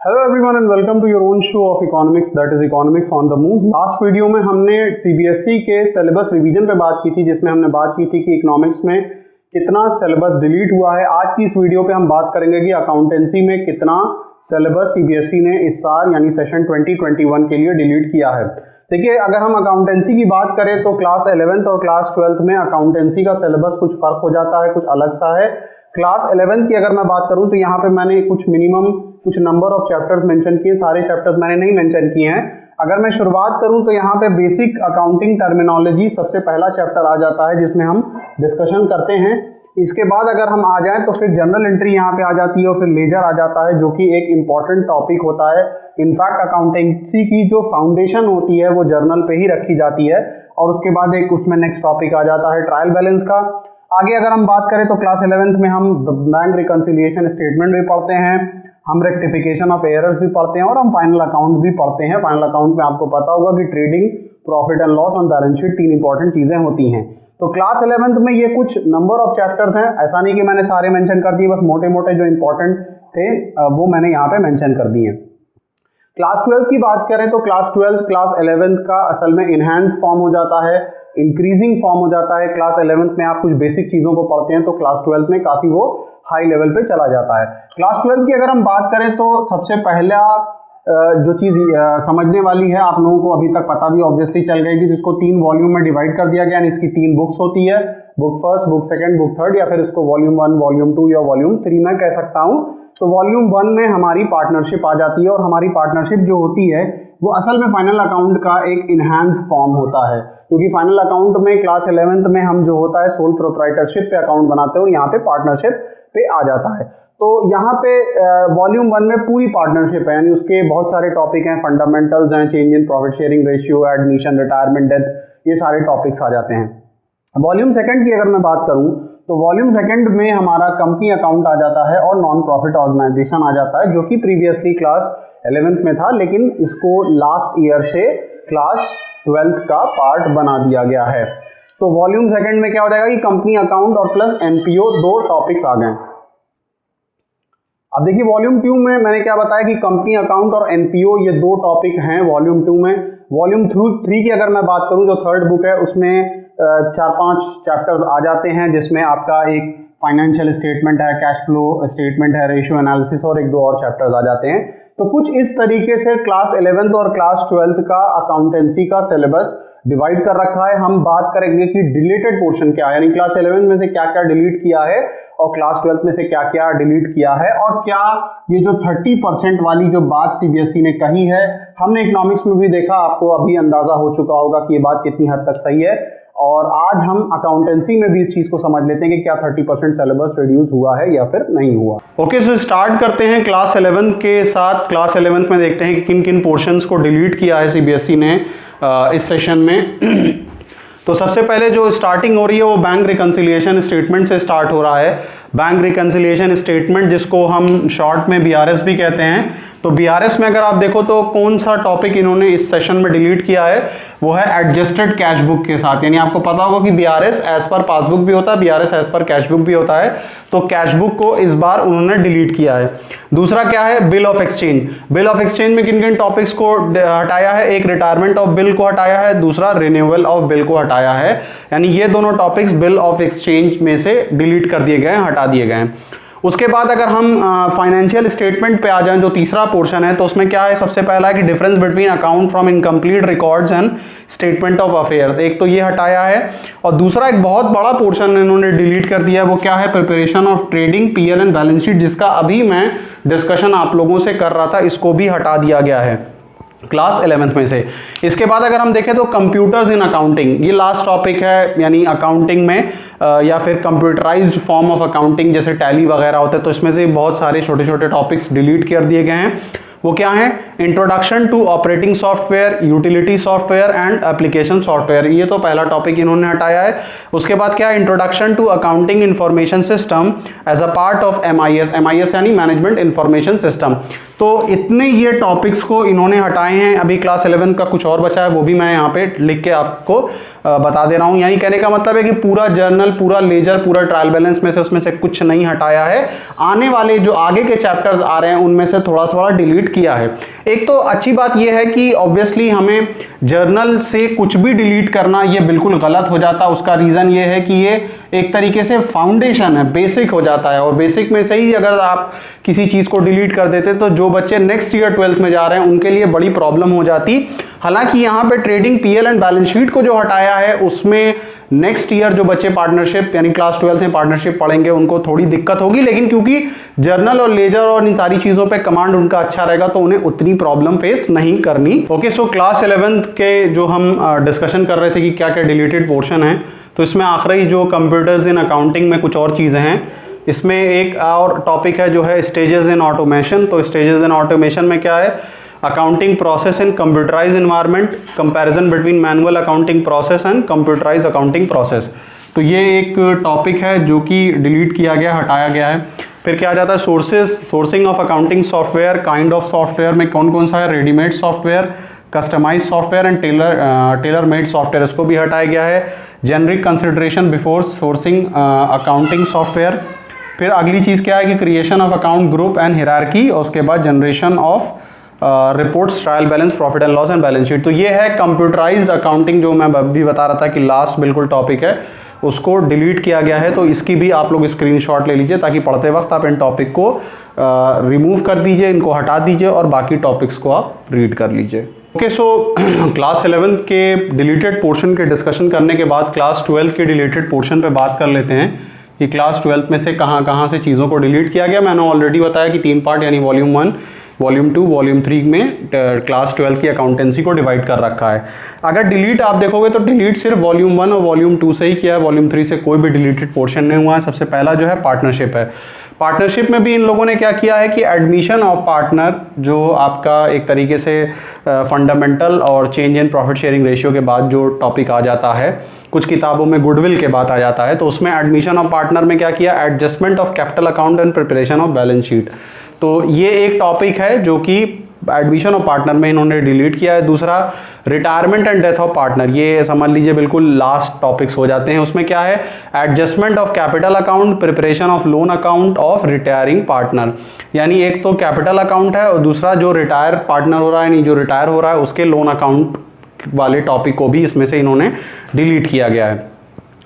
Hello everyone and welcome to your own show of economics that is economics on the move. Last video में हमने CBSE के syllabus revision पे बात की थी, जिसमें हमने बात की थी कि इकोनॉमिक्स में कितना सिलेबस डिलीट हुआ है। आज की इस वीडियो पे हम बात करेंगे कि अकाउंटेंसी में कितना सिलेबस सीबीएसई ने इस साल यानी सेशन 2021 के लिए डिलीट किया है। देखिए, अगर हम अकाउंटेंसी की बात करें तो क्लास 11th और क्लास 12th में अकाउंटेंसी का सिलेबस कुछ फर्क हो जाता है, कुछ अलग सा है। क्लास 11th की अगर मैं बात करूं तो यहाँ पे मैंने कुछ नंबर ऑफ चैप्टर्स मेंशन किए, सारे चैप्टर्स मैंने नहीं मेंशन किए हैं। अगर मैं शुरुआत करूं तो यहाँ पे बेसिक अकाउंटिंग टर्मिनोलॉजी सबसे पहला चैप्टर आ जाता है, जिसमें हम डिस्कशन करते हैं। इसके बाद अगर हम आ जाएं तो फिर जनरल एंट्री यहाँ पे आ जाती है और फिर लेजर आ जाता है, जो कि एक इम्पॉर्टेंट टॉपिक होता है। इनफैक्ट अकाउंटेंसी की जो फाउंडेशन होती है वो जर्नल पे ही रखी जाती है। और उसके बाद एक उसमें नेक्स्ट टॉपिक आ जाता है ट्रायल बैलेंस का। आगे अगर हम बात करें तो क्लास 11th में हम बैंक रिकंसिलिएशन स्टेटमेंट भी पढ़ते हैं, हम रेक्टिफिकेशन ऑफ एरर्स भी पढ़ते हैं और हम फाइनल अकाउंट भी पढ़ते हैं। फाइनल अकाउंट में आपको पता होगा कि trading, profit and loss on balance sheet, तीन इंपॉर्टेंट चीजें होती हैं। तो क्लास 11th में ये कुछ नंबर ऑफ चैप्टर्स हैं। ऐसा नहीं कि मैंने सारे मेंशन कर दिए, बस मोटे मोटे जो इंपॉर्टेंट थे वो मैंने यहाँ पे मेंशन कर दिए। क्लास 12 की बात करें तो क्लास 12 क्लास 11th का असल में इनहैंस फॉर्म हो जाता है, इंक्रीजिंग फॉर्म हो जाता है। क्लास 11th में आप कुछ बेसिक चीजों को पढ़ते हैं तो क्लास 12th में काफी वो हाई लेवल पे चला जाता है। क्लास 12 की अगर हम बात करें तो सबसे पहला जो चीज समझने वाली है, आप लोगों को अभी तक पता भी ऑब्वियसली चल गई कि जिसको 3 वॉल्यूम में डिवाइड कर दिया गया, यानी इसकी 3 बुक्स होती है, book first, book second, book third, या फिर इसको वॉल्यूम 1, वॉल्यूम 2 या वॉल्यूम 3 मैं कह सकता हूं। तो वॉल्यूम 1 में हमारी पार्टनरशिप आ जाती है और हमारी पार्टनरशिप जो होती है वो असल में फाइनल अकाउंट का एक इनहैंस फॉर्म होता है, क्योंकि फाइनल अकाउंट में क्लास 11th में हम जो होता है सोल प्रोप्राइटरशिप पे अकाउंट बनाते हैं और यहाँ पे पार्टनरशिप पे आ जाता है। तो यहाँ पे वॉल्यूम 1 में पूरी पार्टनरशिप है, यानी उसके बहुत सारे टॉपिक हैं, फंडामेंटल्स हैं, change in profit sharing ratio, admission, retirement, death, ये सारे टॉपिक्स आ जाते हैं। वॉल्यूम 2 की अगर मैं बात करूं तो वॉल्यूम 2 में हमारा कंपनी अकाउंट आ जाता है और नॉन प्रॉफिट ऑर्गेनाइजेशन आ जाता है, जो कि प्रीवियसली क्लास 11th में था, लेकिन इसको लास्ट ईयर से क्लास 12th का पार्ट बना दिया गया है। तो वॉल्यूम 2 में क्या हो जाएगा कि कंपनी अकाउंट और प्लस एनपीओ दो टॉपिक्स आ गए। अब देखिए, वॉल्यूम 2 में मैंने क्या बताया कि कंपनी अकाउंट और एनपीओ ये दो टॉपिक हैं वॉल्यूम 2 में। वॉल्यूम 3 की अगर मैं बात करूं, जो थर्ड बुक है, उसमें 4-5 चैप्टर्स आ जाते हैं, जिसमें आपका एक फाइनेंशियल स्टेटमेंट है, कैश फ्लो स्टेटमेंट है, रेशियो एनालिसिस और 1-2 और चैप्टर्स आ जाते हैं। तो कुछ इस तरीके से क्लास 11th और क्लास 12th का अकाउंटेंसी का सिलेबस डिवाइड कर रखा है। हम बात करेंगे कि डिलीटेड पोर्शन क्या है, यानी क्लास 11th में से क्या क्या डिलीट किया है और क्लास 12th में से क्या क्या डिलीट किया है, और क्या ये जो 30% वाली जो बात सीबीएसई ने कही है, हमने इकोनॉमिक्स में भी देखा, आपको अभी अंदाजा हो चुका होगा कि ये बात कितनी हद तक सही है। और आज हम अकाउंटेंसी में भी इस चीज को समझ लेते हैं कि क्या 30% सिलेबस रिड्यूस हुआ है या फिर नहीं हुआ। ओके, सो स्टार्ट करते हैं क्लास 11th के साथ। क्लास 11th में देखते हैं कि किन किन पोर्शंस को डिलीट किया है सीबीएसई ने इस सेशन में। तो सबसे पहले जो स्टार्टिंग हो रही है वो बैंक रिकंसिलिएशन स्टेटमेंट से स्टार्ट हो रहा है। बैंक रिकंसिलिएशन स्टेटमेंट, जिसको हम शॉर्ट में बीआरएस भी कहते हैं। तो बीआरएस में अगर आप देखो तो कौन सा टॉपिक इन्होंने इस सेशन में डिलीट किया है, वो है एडजस्टेड कैश बुक के साथ। यानी आपको पता होगा कि बीआरएस एज पर पासबुक भी होता है, BRS as per cash book भी होता है। तो कैश बुक को इस बार उन्होंने डिलीट किया है। दूसरा क्या है, bill of exchange. Bill of exchange में किन किन टॉपिक्स को हटाया है, एक रिटायरमेंट ऑफ बिल को हटाया है, दूसरा रिन्यूअल ऑफ बिल को हटाया है। यानी ये दोनों टॉपिक्स बिल ऑफ एक्सचेंज में से डिलीट कर दिए गए, हटा दिए गए। उसके बाद अगर हम फाइनेंशियल स्टेटमेंट पे आ जाएं, जो तीसरा पोर्शन है, तो उसमें क्या है, सबसे पहला है कि difference between account from incomplete records and statement of affairs. एक तो ये हटाया है, और दूसरा एक बहुत बड़ा पोर्शन इन्होंने डिलीट कर दिया है, वो क्या है, preparation of trading PL and balance sheet, जिसका अभी मैं डिस्कशन आप लोगों से कर रहा था, इसको भी हटा दिया गया है क्लास 11th में से। इसके बाद अगर हम देखें तो कंप्यूटर्स इन अकाउंटिंग, ये लास्ट टॉपिक है, यानी अकाउंटिंग में या फिर कंप्यूटराइज्ड फॉर्म ऑफ अकाउंटिंग जैसे टैली वगैरह होते हैं, तो इसमें से बहुत सारे छोटे छोटे टॉपिक्स डिलीट कर दिए गए हैं। वो क्या है, introduction to operating software, utility software and application software, ये तो पहला टॉपिक इन्होंने हटाया है। उसके बाद क्या है, introduction to accounting information system as a part of MIS, MIS यानी मैनेजमेंट इंफॉर्मेशन सिस्टम। तो इतने ये टॉपिक्स को इन्होंने हटाए हैं। अभी क्लास 11 का कुछ और बचा है, वो भी मैं यहाँ पे लिख के आपको बता दे रहा हूं। यानी कहने का मतलब है कि पूरा जर्नल, पूरा लेजर, पूरा ट्रायल बैलेंस में से उसमें से कुछ नहीं हटाया है। आने वाले जो आगे के चैप्टर्स आ रहे हैं उनमें से थोड़ा थोड़ा डिलीट किया है। एक तो अच्छी बात यह है कि ऑब्वियसली हमें जर्नल से कुछ भी डिलीट करना ये बिल्कुल गलत हो जाता है। उसका रीजन ये है कि ये एक तरीके से फाउंडेशन है, बेसिक हो जाता है, और बेसिक में से ही अगर आप किसी चीज को डिलीट कर देते तो जो बच्चे नेक्स्ट ईयर 12th में जा रहे हैं उनके लिए बड़ी प्रॉब्लम हो जाती। हालांकि यहाँ पे trading, PL and balance sheet को जो हटाया है उसमें नेक्स्ट ईयर जो बच्चे पार्टनरशिप यानी क्लास 12th में पार्टनरशिप पढ़ेंगे उनको थोड़ी दिक्कत होगी, लेकिन क्योंकि जर्नल और लेजर और इन सारी चीजों पे कमांड उनका अच्छा रहेगा तो उन्हें उतनी प्रॉब्लम फेस नहीं करनी। ओके, सो क्लास 11th के जो हम डिस्कशन कर रहे थे कि क्या क्या डिलीटेड पोर्शन है, तो इसमें आखिरी जो कंप्यूटर्स इन अकाउंटिंग में कुछ और चीजें हैं। इसमें एक और टॉपिक है जो है स्टेजेस इन ऑटोमेशन। तो स्टेजेस इन ऑटोमेशन में क्या है, accounting process in computerise environment, comparison between manual accounting process and computerise accounting process. तो ये एक टॉपिक है जो कि डिलीट किया गया, हटाया गया है। फिर क्या आ जाता है, sourcing of accounting software, kind of software में कौन कौन सा है, readymade software, customise software and tailor made software, इसको भी हटाया गया है। Generic consideration before sourcing accounting software. फिर अगली चीज़ क्या है कि creation of account group and hierarchy, और उसके बाद generation of reports, trial balance, profit and loss and balance sheet. तो ये है कंप्यूटराइज्ड अकाउंटिंग, जो मैं अभी बता रहा था कि लास्ट बिल्कुल टॉपिक है, उसको डिलीट किया गया है। तो इसकी भी आप लोग स्क्रीनशॉट ले लीजिए ताकि पढ़ते वक्त आप इन टॉपिक को रिमूव कर दीजिए, इनको हटा दीजिए और बाकी टॉपिक्स को आप रीड कर लीजिए। ओके, सो क्लास 11th के डिलीटेड पोर्शन के डिस्कशन करने के बाद क्लास 12th के डिलीटेड पोर्शन पे बात कर लेते हैं कि क्लास 12th में से कहाँ कहाँ से चीज़ों को डिलीट किया गया। मैंने ऑलरेडी बताया कि 3 पार्ट यानी वॉल्यूम 1, वॉल्यूम 2, वॉल्यूम 3 में क्लास 12th की अकाउंटेंसी को डिवाइड कर रखा है। अगर डिलीट आप देखोगे तो डिलीट सिर्फ वॉल्यूम 1 और वॉल्यूम 2 से ही किया है, वॉल्यूम 3 से कोई भी डिलीटेड पोर्शन नहीं हुआ है। सबसे पहला जो है पार्टनरशिप है। पार्टनरशिप में भी इन लोगों ने क्या किया है कि एडमिशन ऑफ पार्टनर, जो आपका एक तरीके से फंडामेंटल और change in profit sharing ratio के बाद जो टॉपिक आ जाता है, कुछ किताबों में गुडविल के बाद आ जाता है, तो उसमें एडमिशन ऑफ पार्टनर में क्या किया, adjustment of capital account and preparation of balance sheet. तो ये एक टॉपिक है जो कि एडमिशन ऑफ पार्टनर में इन्होंने डिलीट किया है। दूसरा retirement and death of partner, ये समझ लीजिए बिल्कुल लास्ट टॉपिक्स हो जाते हैं। उसमें क्या है, adjustment of capital account, preparation of loan account of retiring partner. यानी एक तो कैपिटल अकाउंट है और दूसरा जो रिटायर पार्टनर हो रहा है, यानी जो रिटायर हो रहा है उसके लोन अकाउंट वाले टॉपिक को भी इसमें से इन्होंने डिलीट किया गया है।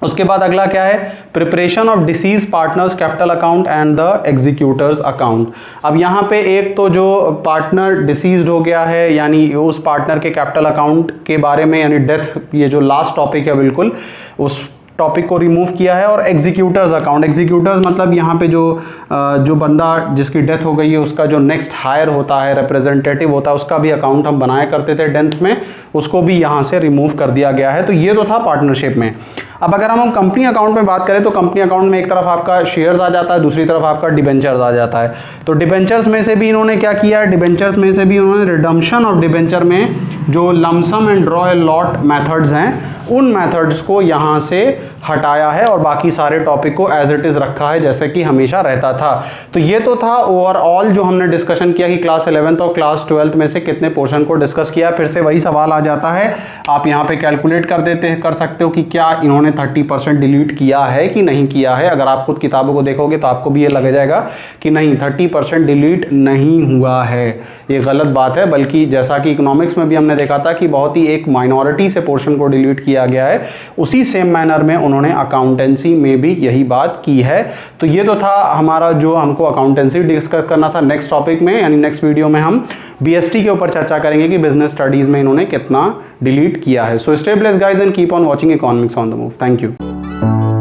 उसके बाद अगला क्या है, preparation of disease partners capital account and the executors account. अब यहाँ पे एक तो जो पार्टनर डिसीज्ड हो गया है, यानी उस पार्टनर के कैपिटल अकाउंट के बारे में, यानी डेथ, ये जो लास्ट टॉपिक है बिल्कुल उस टॉपिक को रिमूव किया है। और एग्जीक्यूटर्स अकाउंट, एग्जीक्यूटर्स मतलब यहाँ पे जो बंदा जिसकी डेथ हो गई है उसका जो नेक्स्ट हायर होता है, रिप्रेजेंटेटिव होता है, उसका भी अकाउंट हम बनाया करते थे 10th में, उसको भी यहाँ से रिमूव कर दिया गया है। तो ये तो था पार्टनरशिप में। अब अगर हम कंपनी अकाउंट में बात करें तो कंपनी अकाउंट में एक तरफ आपका शेयर्स आ जाता है, दूसरी तरफ आपका डिबेंचर्स आ जाता है। तो डिबेंचर्स में से भी इन्होंने क्या किया है, डिबेंचर्स में से भी इन्होंने रिडम्पशन ऑफ डिबेंचर में जो lump sum and draw a lot methods हैं उन मेथड्स को यहाँ से हटाया है और बाकी सारे टॉपिक को एज इट इज रखा है जैसे कि हमेशा रहता था। तो ये तो था ओवरऑल जो हमने डिस्कशन किया कि क्लास 11th और क्लास 12th में से कितने पोर्शन को डिस्कस किया। फिर से वही सवाल आ जाता है, आप यहाँ पे कैलकुलेट कर सकते हो कि क्या इन्होंने 30% डिलीट किया है कि नहीं किया है। अगर आप खुद किताबों को देखोगे तो आपको भी ये लग जाएगा कि नहीं, 30% डिलीट नहीं हुआ है, ये गलत बात है। बल्कि जैसा कि इकोनॉमिक्स में भी हमने देखा था कि बहुत ही एक माइनॉरिटी से पोर्शन को डिलीट किया गया है, उसी सेम मैनर में उन्होंने अकाउंटेंसी में भी यही बात की है। तो ये तो था हमारा जो हमको अकाउंटेंसी डिस्कस करना था। नेक्स्ट टॉपिक में यानी नेक्स्ट वीडियो में हम बीएसटी के ऊपर चर्चा करेंगे कि बिजनेस स्टडीज में इन्होंने कितना डिलीट किया है। So stay blessed guys and keep on watching economics on the move. Thank you.